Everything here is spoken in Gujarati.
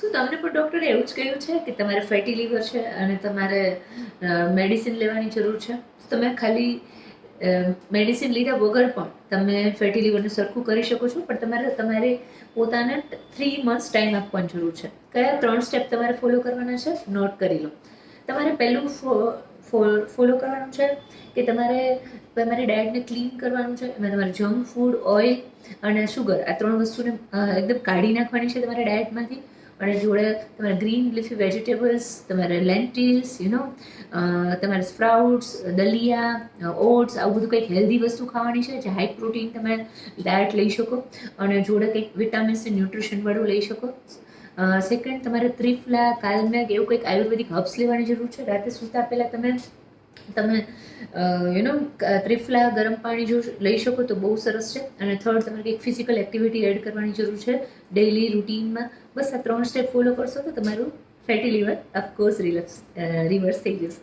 શું તમને પણ ડૉક્ટરે એવું જ કહ્યું છે કે તમારે ફેટી લીવર છે અને તમારે મેડિસિન લેવાની જરૂર છે? તમે ખાલી મેડિસિન લીધા વગર પણ તમે ફેટી લીવરને સરખું કરી શકો છો, પણ તમારે પોતાને 3 months ટાઈમ આપવાની જરૂર છે. કયા 3 સ્ટેપ તમારે ફોલો કરવાના છે? નોટ કરી લો. તમારે પહેલું ફોલો કરવાનું છે કે તમારી ડાયટને ક્લીન કરવાનું છે. એમાં તમારે જંક ફૂડ, ઓઇલ અને શુગર આ 3 વસ્તુને એકદમ કાઢી નાખવાની છે તમારા ડાયટમાંથી. અને જોડે તમારે ગ્રીન લીફી વેજીટેબલ્સ, તમારે લેન્ટિલ્સ, તમારે સ્પ્રાઉટ્સ, દલિયા, ઓટ્સ, આવું બધું કંઈક હેલ્ધી વસ્તુ ખાવાની છે જે હાઈ પ્રોટીન તમે ડાયટ લઈ શકો અને જોડે કંઈક વિટામિન્સ અને ન્યુટ્રિશન વાળું લઈ શકો. સેકન્ડ, તમારે ત્રિફલા, કાલમેઘ એવું કંઈક આયુર્વેદિક હર્બ્સ લેવાની જરૂર છે. રાતે સૂતા પહેલાં તમે ત્રિફલા ગરમ પાણી જો લઈ શકો તો બહુ સરસ છે. અને થર્ડ, તમારે કંઈક ફિઝિકલ એક્ટિવિટી એડ કરવાની જરૂર છે ડેઇલી રૂટીનમાં. બસ આ 3 સ્ટેપ ફોલો કરશો તો તમારું ફેટી લીવર ઓફકોર્સ રિવર્સ થઈ જશે.